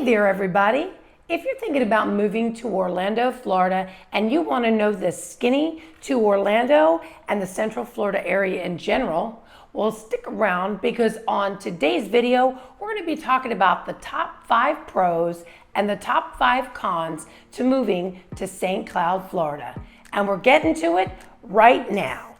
Hey there, everybody. If you're thinking about moving to Orlando, Florida, and you want to know the skinny to Orlando and the Central Florida area in general, well, stick around because on today's video, we're going to be talking about the top 5 pros and the top 5 cons to moving to St. Cloud, Florida. And we're getting to it right now.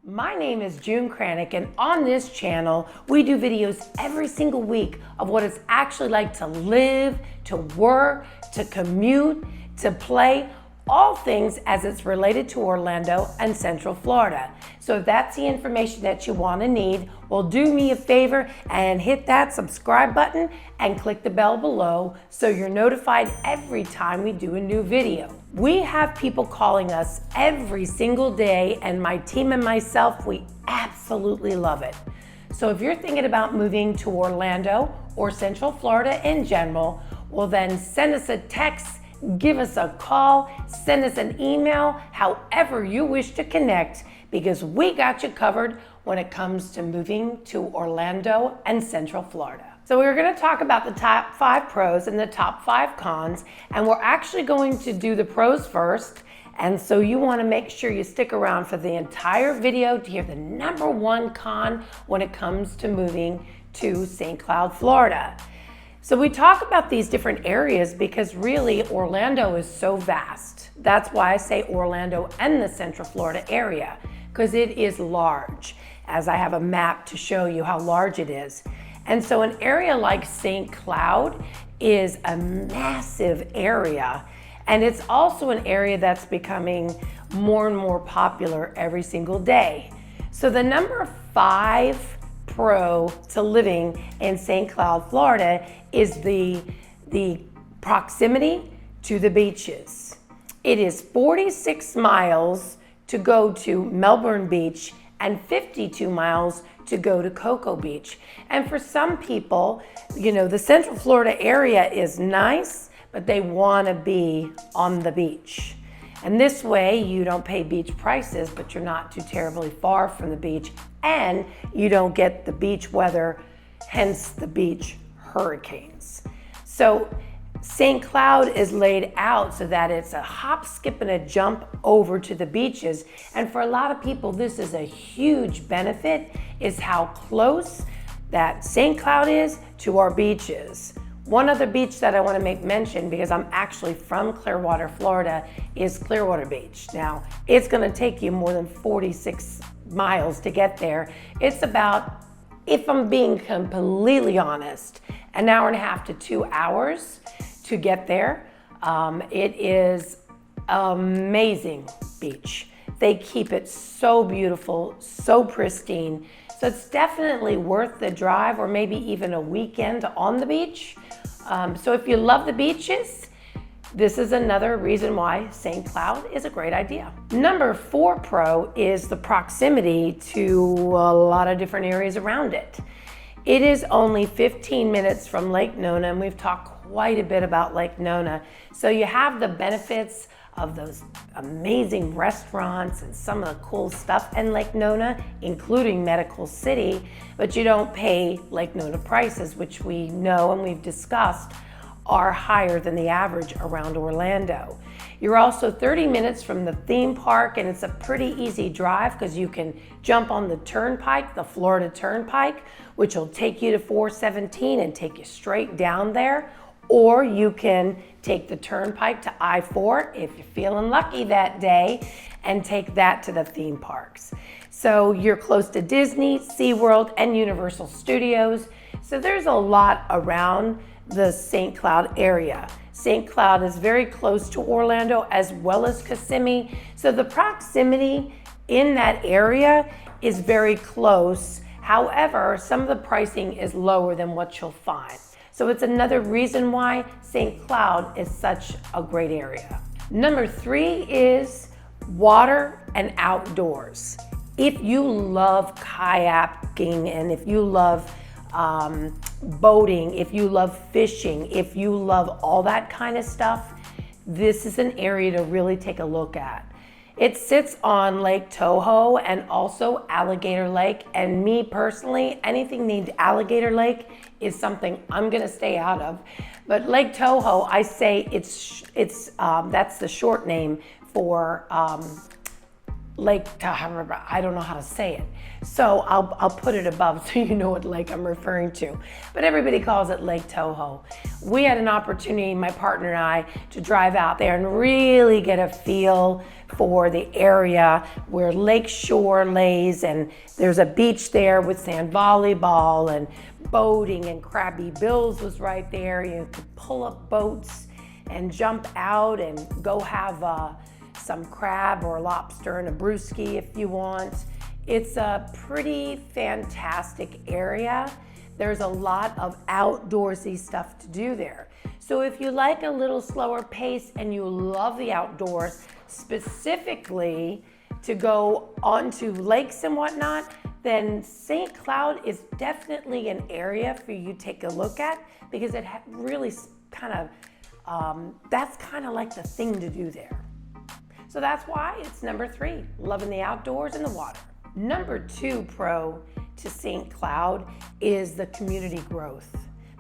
My name is June Kranick, and on this channel, we do videos every single week of what it's actually like to live, to work, to commute, to play, all things as it's related to Orlando and Central Florida. So if that's the information that you want to need, well, do me a favor and hit that subscribe button and click the bell below so you're notified every time we do a new video. We have people calling us every single day, and my team and myself, we absolutely love it. So if you're thinking about moving to Orlando or Central Florida in general, well, then send us a text, give us a call, send us an email, however you wish to connect, because we got you covered when it comes to moving to Orlando and Central Florida. So we're going to talk about the top 5 pros and the top 5 cons, and we're actually going to do the pros first. And so you want to make sure you stick around for the entire video to hear the number 1 con when it comes to moving to St. Cloud, Florida. So we talk about these different areas because really Orlando is so vast. That's why I say Orlando and the Central Florida area, because it is large, as I have a map to show you how large it is. And so an area like St. Cloud is a massive area, and it's also an area that's becoming more and more popular every single day. So the number 5 pro to living in St. Cloud, Florida is the proximity to the beaches. It is 46 miles to go to Melbourne Beach and 52 miles to go to Cocoa Beach. And for some people, you know, the Central Florida area is nice, but they want to be on the beach. And this way you don't pay beach prices, but you're not too terribly far from the beach, and you don't get the beach weather, hence the beach hurricanes. So St. Cloud is laid out so that it's a hop, skip, and a jump over to the beaches. And for a lot of people, this is a huge benefit, is how close that St. Cloud is to our beaches. One other beach that I want to make mention, because I'm actually from Clearwater, Florida, is Clearwater Beach. Now, it's going to take you more than 46 miles to get there. It's about, if I'm being completely honest, an hour and a half to 2 hours to get there. It is amazing beach. They keep it so beautiful, so pristine. So it's definitely worth the drive, or maybe even a weekend on the beach. So if you love the beaches, this is another reason why St. Cloud is a great idea. Number 4 pro is the proximity to a lot of different areas around it. It is only 15 minutes from Lake Nona, and we've talked quite a bit about Lake Nona. So you have the benefits of those amazing restaurants and some of the cool stuff in Lake Nona, including Medical City, but you don't pay Lake Nona prices, which we know and we've discussed are higher than the average around Orlando. You're also 30 minutes from the theme park, and it's a pretty easy drive because you can jump on the turnpike, the Florida Turnpike, which will take you to 417 and take you straight down there. Or you can take the turnpike to I-4 if you're feeling lucky that day and take that to the theme parks. So you're close to Disney, SeaWorld, and Universal Studios. So there's a lot around the St. Cloud area. St. Cloud is very close to Orlando as well as Kissimmee. So the proximity in that area is very close. However, some of the pricing is lower than what you'll find. So it's another reason why St. Cloud is such a great area. Number 3 is water and outdoors. If you love kayaking, and if you love boating, if you love fishing, if you love all that kind of stuff, this is an area to really take a look at. It sits on Lake Toho and also Alligator Lake. And me personally, anything named Alligator Lake is something I'm gonna stay out of. But Lake Toho, I say that's the short name for Lake Tahoe. I don't know how to say it. So I'll put it above so you know what lake I'm referring to. But everybody calls it Lake Toho. We had an opportunity, my partner and I, to drive out there and really get a feel for the area where Lake Shore lays, and there's a beach there with sand volleyball and boating, and Krabby Bill's was right there. You could pull up boats and jump out and go have some crab or lobster and a brewski if you want. It's a pretty fantastic area. There's a lot of outdoorsy stuff to do there. So if you like a little slower pace and you love the outdoors, specifically to go onto lakes and whatnot, then St. Cloud is definitely an area for you to take a look at, because it really that's kind of like the thing to do there. So that's why it's number 3, loving the outdoors and the water. Number 2 pro to St. Cloud is the community growth.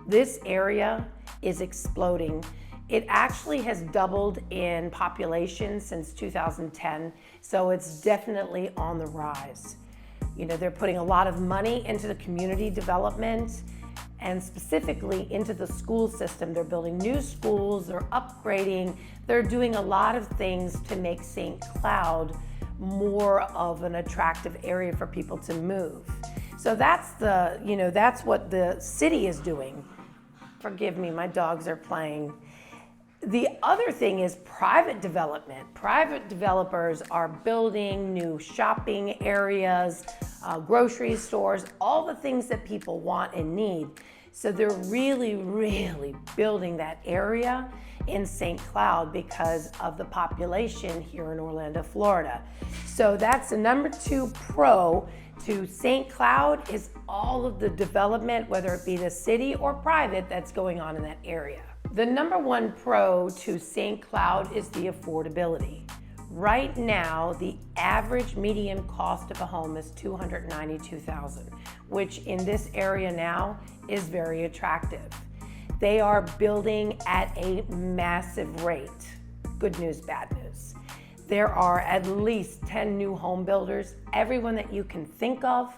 This area is exploding. It actually has doubled in population since 2010, so it's definitely on the rise. You know, they're putting a lot of money into the community development and specifically into the school system. They're building new schools, they're upgrading, they're doing a lot of things to make St. Cloud more of an attractive area for people to move. So that's that's what the city is doing. Forgive me, my dogs are playing. The other thing is private development. Private developers are building new shopping areas, grocery stores, all the things that people want and need. So they're really, really building that area in St. Cloud because of the population here in Orlando, Florida. So that's the number 2 pro to St. Cloud, is all of the development, whether it be the city or private, that's going on in that area. The number 1 pro to St. Cloud is the affordability. Right now, the average median cost of a home is $292,000, which in this area now is very attractive. They are building at a massive rate. Good news, bad news. There are at least 10 new home builders, everyone that you can think of: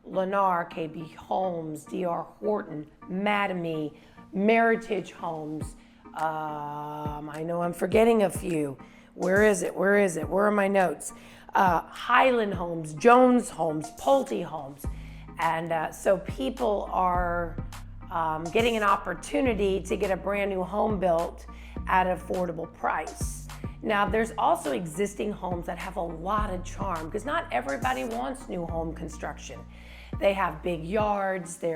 Lennar, KB Homes, DR Horton, Mattamy, Meritage Homes. I know I'm forgetting a few. Where is it? Where are my notes? Highland Homes, Jones Homes, Pulte Homes. And so people are getting an opportunity to get a brand new home built at an affordable price. Now, there's also existing homes that have a lot of charm, because not everybody wants new home construction. They have big yards, they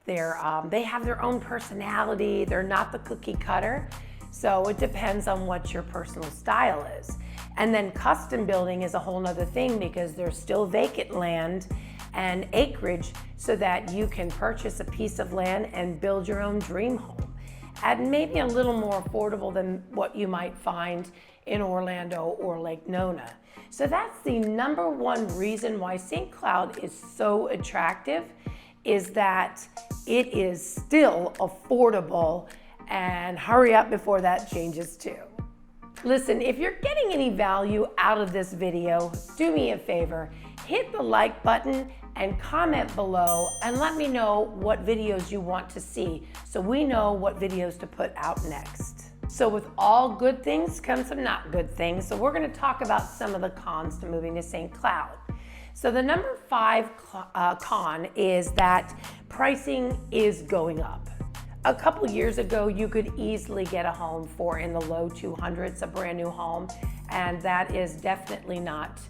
have their own personality, they're not the cookie cutter. So it depends on what your personal style is. And then custom building is a whole nother thing, because there's still vacant land and acreage so that you can purchase a piece of land and build your own dream home at maybe a little more affordable than what you might find in Orlando or Lake Nona. So that's the number 1 reason why St. Cloud is so attractive, is that it is still affordable, and hurry up before that changes too. Listen, if you're getting any value out of this video, do me a favor, hit the like button and comment below and let me know what videos you want to see so we know what videos to put out next. So with all good things come some not good things. So we're going to talk about some of the cons to moving to St. Cloud. So the number 5 con is that pricing is going up. A couple years ago, you could easily get a home for in the low 200s, a brand new home, and that is definitely not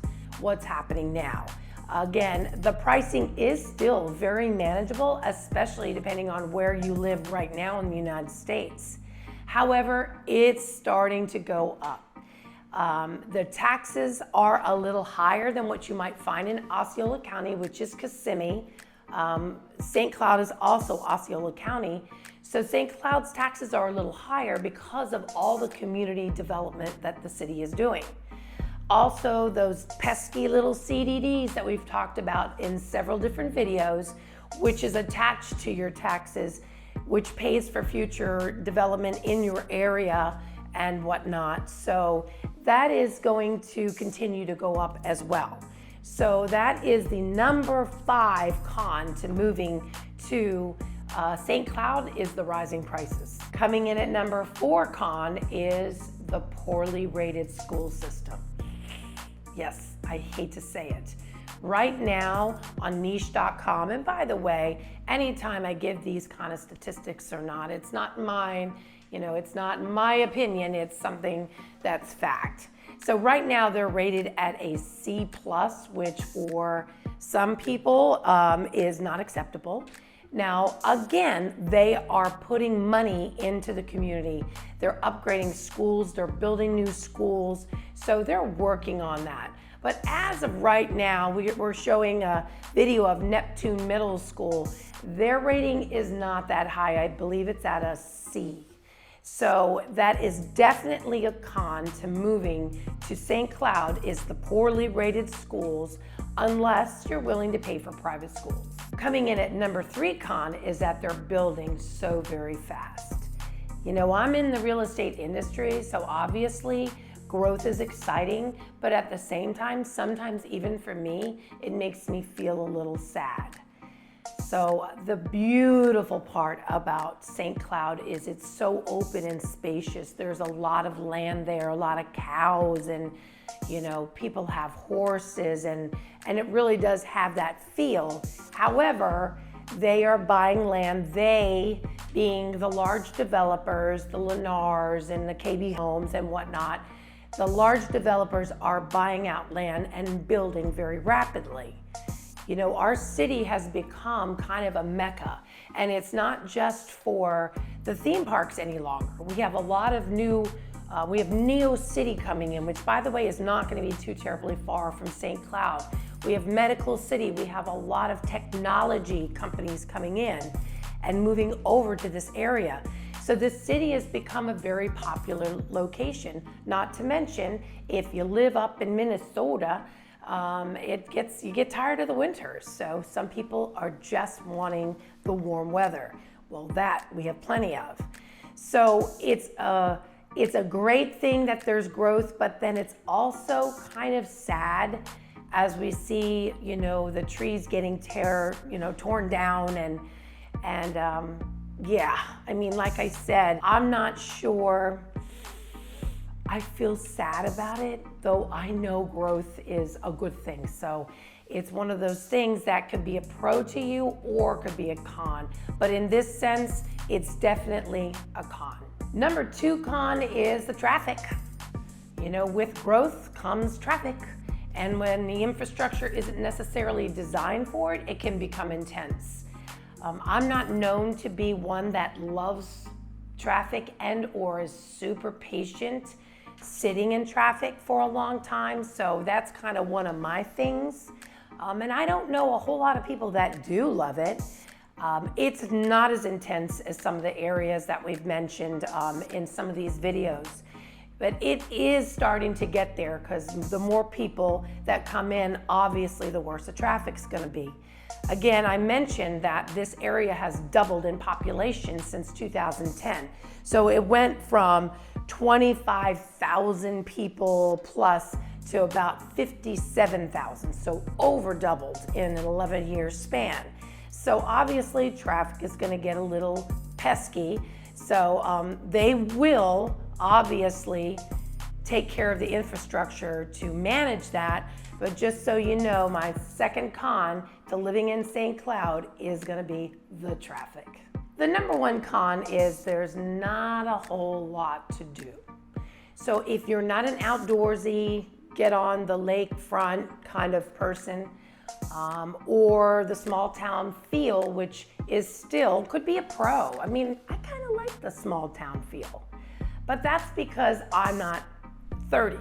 what's happening now. Again, the pricing is still very manageable, especially depending on where you live right now in the United States. However, it's starting to go up. The taxes are a little higher than what you might find in Osceola County, which is Kissimmee. St. Cloud is also Osceola County. So St. Cloud's taxes are a little higher because of all the community development that the city is doing. Also, those pesky little CDDs that we've talked about in several different videos, which is attached to your taxes, which pays for future development in your area and whatnot. So that is going to continue to go up as well. So that is the number 5 con to moving to St. Cloud, is the rising prices. Coming in at number 4 con is the poorly rated school system. Yes, I hate to say it. Right now on niche.com, and by the way, anytime I give these kind of statistics or not, it's not mine, it's not my opinion, it's something that's fact. So right now they're rated at a C+, which for some people is not acceptable. Now, again, they are putting money into the community. They're upgrading schools, they're building new schools, so they're working on that. But as of right now, we're showing a video of Neptune Middle School. Their rating is not that high. I believe it's at a C. So that is definitely a con to moving to St. Cloud, is the poorly rated schools, unless you're willing to pay for private schools. Coming in at number 3 con is that they're building so very fast. I'm in the real estate industry, so obviously growth is exciting, but at the same time, sometimes even for me, it makes me feel a little sad. So the beautiful part about St. Cloud is it's so open and spacious. There's a lot of land there, a lot of cows, and people have horses, and it really does have that feel. However, they are buying land, they being the large developers, the Lennars and the KB Homes and whatnot. The large developers are buying out land and building very rapidly. Our city has become kind of a mecca, and it's not just for the theme parks any longer. We have a lot of new, we have Neo City coming in, which by the way is not going to be too terribly far from St. Cloud. We have Medical City. We have a lot of technology companies coming in and moving over to this area. So this city has become a very popular location. Not to mention, if you live up in Minnesota, you get tired of the winters. So some people are just wanting the warm weather. Well, that we have plenty of. So it's a great thing that there's growth, but then it's also kind of sad as we see, the trees getting torn down and yeah, like I said, I'm not sure. I feel sad about it, though I know growth is a good thing. So it's one of those things that could be a pro to you or could be a con. But in this sense, it's definitely a con. Number 2 con is the traffic. With growth comes traffic. And when the infrastructure isn't necessarily designed for it, it can become intense. I'm not known to be one that loves traffic and or is super patient sitting in traffic for a long time, so that's kind of one of my things. And I don't know a whole lot of people that do love it. It's not as intense as some of the areas that we've mentioned in some of these videos. But it is starting to get there, because the more people that come in, obviously the worse the traffic's going to be. Again, I mentioned that this area has doubled in population since 2010. So it went from 25,000 people plus to about 57,000. So over doubled in an 11-year span. So obviously traffic is going to get a little pesky. So they will obviously take care of the infrastructure to manage that. But just so you know, my second con to living in St. Cloud is going to be the traffic. The number 1 con is there's not a whole lot to do. So if you're not an outdoorsy, get on the lakefront kind of person, or the small town feel, which is still, could be a pro. I kind of like the small town feel, but that's because I'm not 30.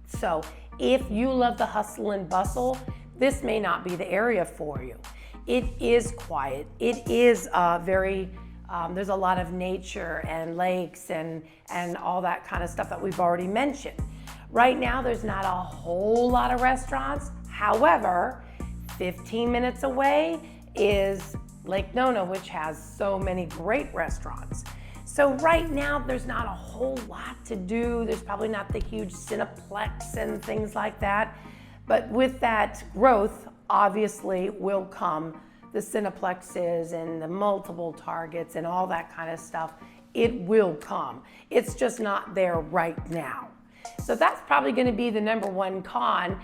So if you love the hustle and bustle, this may not be the area for you. It is quiet. It is there's a lot of nature and lakes and all that kind of stuff that we've already mentioned. Right now, there's not a whole lot of restaurants. However, 15 minutes away is Lake Nona, which has so many great restaurants. So right now, there's not a whole lot to do. There's probably not the huge Cineplex and things like that. But with that growth, obviously, will come the Cineplexes and the multiple Targets and all that kind of stuff. It will come. It's just not there right now. So that's probably going to be the number one con.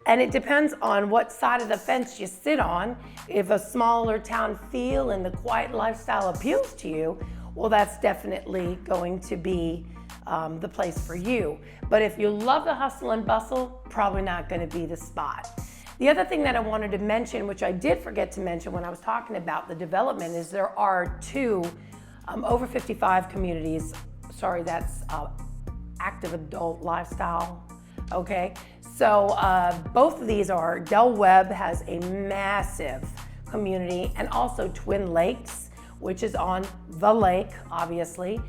And it depends on what side of the fence you sit on. If a smaller town feel and the quiet lifestyle appeals to you, well, that's definitely going to be the place for you. But if you love the hustle and bustle, probably not going to be the spot. The other thing that I wanted to mention, which I did forget to mention when I was talking about the development, is there are two over 55 communities. Sorry, that's active adult lifestyle. Okay, so both of these are, Del Webb has a massive community, and also Twin Lakes, which is on the lake, obviously.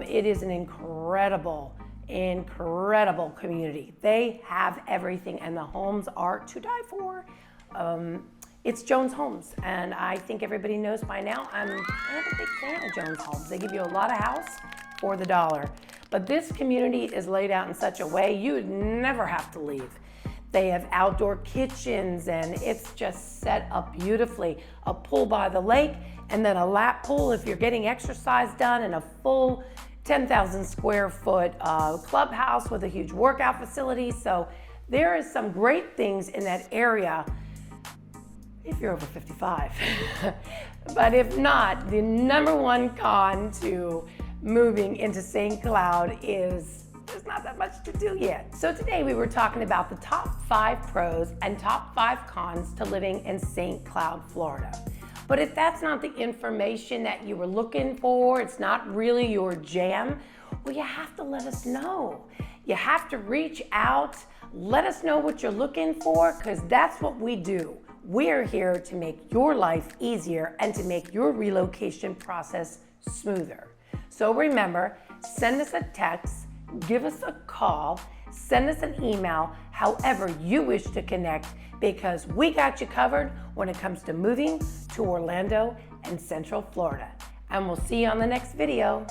It is an incredible community. They have everything, and the homes are to die for. It's Jones Homes, and I think everybody knows by now I'm kind of a big fan of Jones Homes. They give you a lot of house for the dollar. But this community is laid out in such a way you would never have to leave. They have outdoor kitchens, and it's just set up beautifully. A pool by the lake, and then a lap pool if you're getting exercise done, and a full 10,000 square foot clubhouse with a huge workout facility. So there is some great things in that area if you're over 55. But if not, the number one con to moving into St. Cloud is there's not that much to do yet. So today we were talking about the top 5 pros and top 5 cons to living in St. Cloud, Florida. But if that's not the information that you were looking for, it's not really your jam, well, you have to let us know. You have to reach out, let us know what you're looking for, because that's what we do. We're here to make your life easier and to make your relocation process smoother. So remember, send us a text, give us a call, send us an email, however you wish to connect, because we got you covered when it comes to moving to Orlando and Central Florida. And we'll see you on the next video.